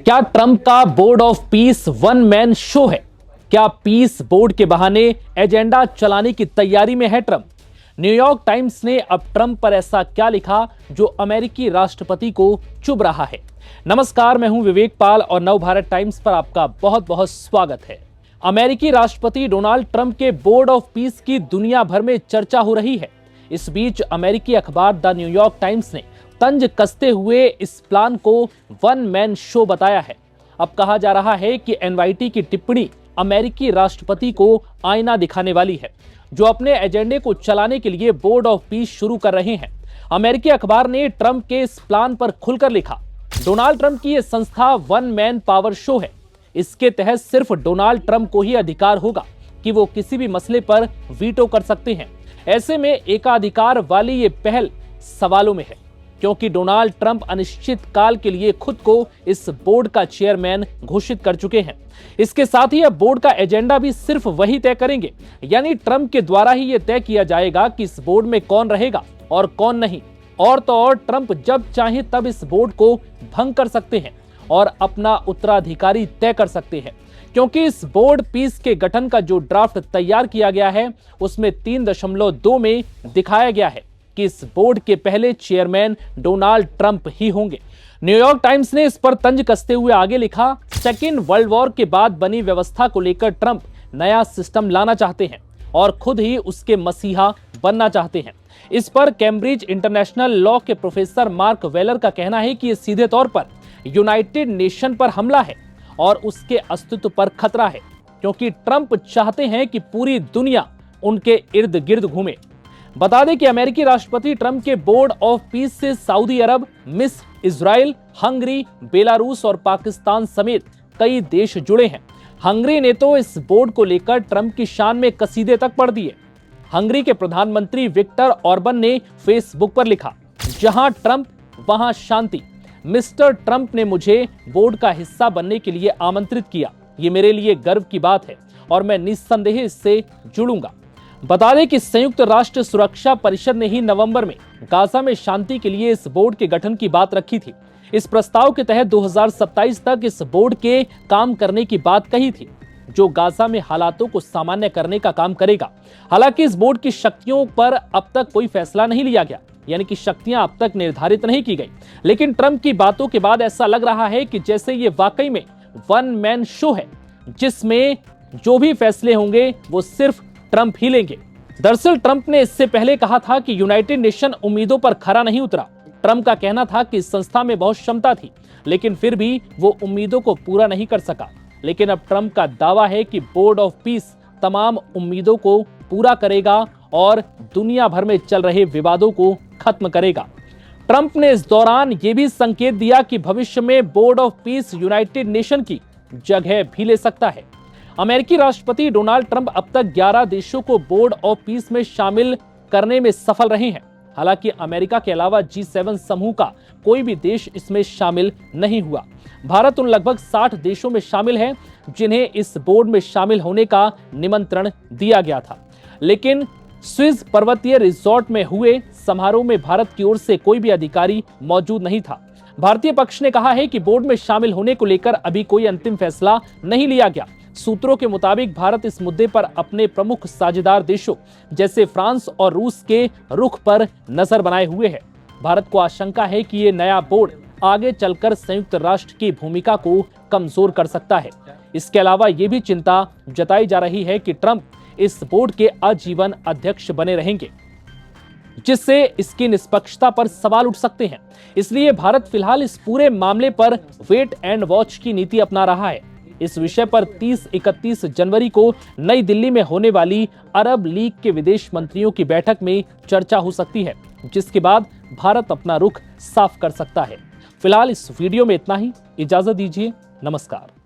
क्या ट्रंप का board of peace one man show है? क्या पीस बोर्ड के बहाने एजेंडा चलाने की तैयारी में है ट्रंप? न्यूयॉर्क टाइम्स ने अब ट्रंप पर ऐसा क्या लिखा जो अमेरिकी राष्ट्रपति को चुभ रहा है? नमस्कार, मैं हूं विवेक पाल और नवभारत टाइम्स पर आपका बहुत बहुत स्वागत है। अमेरिकी राष्ट्रपति डोनाल्ड ट्रंप के बोर्ड ऑफ पीस की दुनिया भर में चर्चा हो रही है। इस बीच अमेरिकी अखबार द न्यूयॉर्क टाइम्स ने तंज कसते हुए इस प्लान को वन मैन शो बताया है। अब कहा जा रहा है कि एनवाईटी की टिप्पणी अमेरिकी राष्ट्रपति को आईना दिखाने वाली है, जो अपने एजेंडे को चलाने के लिए बोर्ड ऑफ पीस शुरू कर रहे हैं। अमेरिकी अखबार ने ट्रंप के इस प्लान पर खुलकर लिखा, डोनाल्ड ट्रंप की यह संस्था वन मैन पावर शो है। इसके तहत सिर्फ डोनाल्ड ट्रंप को ही अधिकार होगा कि वो किसी भी मसले पर वीटो कर सकते हैं। ऐसे में एकाधिकार वाली ये पहल सवालों में है, क्योंकि डोनाल्ड ट्रंप अनिश्चित काल के लिए खुद को इस बोर्ड का चेयरमैन घोषित कर चुके हैं। इसके साथ ही अब बोर्ड का एजेंडा भी सिर्फ वही तय करेंगे, यानी ट्रंप के द्वारा ही यह तय किया जाएगा कि इस बोर्ड में कौन रहेगा और कौन नहीं। और तो और ट्रंप जब चाहे तब इस बोर्ड को भंग कर सकते हैं और अपना उत्तराधिकारी तय कर सकते हैं, क्योंकि इस बोर्ड पीस के गठन का जो ड्राफ्ट तैयार किया गया है उसमें 3.2 में दिखाया गया है कि इस बोर्ड के पहले चेयरमैन डोनाल्ड ट्रंप ही होंगे। न्यूयॉर्क टाइम्स ने इस पर तंज कसते हुए आगे लिखा, सेकेंड वर्ल्ड वॉर के बाद बनी व्यवस्था को लेकर ट्रंप नया सिस्टम लाना चाहते हैं और खुद ही उसके मसीहा बनना चाहते हैं। इस पर कैम्ब्रिज इंटरनेशनल लॉ के प्रोफेसर मार्क वेलर का कहना है कि यह सीधे तौर पर यूनाइटेड नेशन पर हमला है और उसके अस्तित्व पर खतरा है, क्योंकि ट्रंप चाहते हैं कि पूरी दुनिया उनके इर्द गिर्द घूमे। बता दें कि अमेरिकी राष्ट्रपति ट्रंप के बोर्ड ऑफ पीस से सऊदी अरब, मिस्र, इजराइल, हंगरी, बेलारूस और पाकिस्तान समेत कई देश जुड़े हैं। हंगरी ने तो इस बोर्ड को लेकर ट्रंप की शान में कसीदे तक पढ़ दिए। हंगरी के प्रधानमंत्री विक्टर ऑर्बन ने फेसबुक पर लिखा, जहां ट्रंप वहां शांति। मिस्टर ट्रंप ने मुझे बोर्ड का हिस्सा बनने के लिए आमंत्रित किया। ये मेरे लिए गर्व की बात है और मैं निस्संदेह इससे जुड़ूंगा। बता दें कि संयुक्त राष्ट्र सुरक्षा परिषद ने ही नवंबर में गाजा में शांति के लिए इस बोर्ड के गठन की बात रखी थी। इस प्रस्ताव के तहत 2027 तक इस बोर्ड के काम करने की बात कही थी, जो गाजा में हालातों को सामान्य करने का काम करेगा। हालांकि इस बोर्ड की शक्तियों पर अब तक कोई फैसला नहीं लिया गया, यानी कि शक्तियां अब तक निर्धारित नहीं की गई। लेकिन ट्रंप की बातों के बाद ऐसा लग रहा है कि जैसे ये वाकई में वन मैन शो है, जिसमें जो भी फैसले होंगे वो सिर्फ ट्रंप ही लेंगे। दरअसल ट्रंप ने इससे पहले कहा था कि यूनाइटेड नेशन उम्मीदों पर खरा नहीं उतरा। ट्रंप का कहना था कि इस संस्था में बहुत क्षमता थी, लेकिन फिर भी वो उम्मीदों को पूरा नहीं कर सका। लेकिन अब ट्रंप का दावा है कि बोर्ड ऑफ पीस तमाम उम्मीदों को पूरा करेगा और दुनिया भर में चल रहे विवादों को खत्म करेगा। ट्रंप ने इस दौरान यह भी संकेत दिया कि भविष्य में board of peace United nation की जगह भी ले सकता है। अमेरिकी राष्ट्रपति डोनाल्ड ट्रंप अब तक 11 देशों को बोर्ड ऑफ पीस में शामिल करने में सफल रहे हैं। हालांकि अमेरिका के अलावा G7 समूह का कोई भी देश इसमें शामिल नहीं हुआ। भारत उन लगभग 60 देशों में शामिल है जिन्हें इस बोर्ड में शामिल होने का निमंत्रण दिया गया था। लेकिन स्विस पर्वतीय रिजॉर्ट में हुए समारोह में भारत की ओर से कोई भी अधिकारी मौजूद नहीं था। भारतीय पक्ष ने कहा है कि बोर्ड में शामिल होने को लेकर अभी कोई अंतिम फैसला नहीं लिया गया। सूत्रों के मुताबिक भारत इस मुद्दे पर अपने प्रमुख साझेदार देशों जैसे फ्रांस और रूस के रुख पर नजर बनाए हुए है। भारत को आशंका है कि ये नया बोर्ड आगे चलकर संयुक्त राष्ट्र की भूमिका को कमजोर कर सकता है। इसके अलावा ये भी चिंता जताई जा रही है कि ट्रंप इस बोर्ड के आजीवन अध्यक्ष बने रहेंगे, जिससे इसकी निष्पक्षता पर सवाल उठ सकते हैं। इसलिए भारत फिलहाल इस पूरे मामले पर वेट एंड वॉच की नीति अपना रहा है। इस विषय पर 30-31 जनवरी को नई दिल्ली में होने वाली अरब लीग के विदेश मंत्रियों की बैठक में चर्चा हो सकती है, जिसके बाद भारत अपना रुख साफ कर सकता है। फिलहाल इस वीडियो में इतना ही। इजाजत दीजिए। नमस्कार।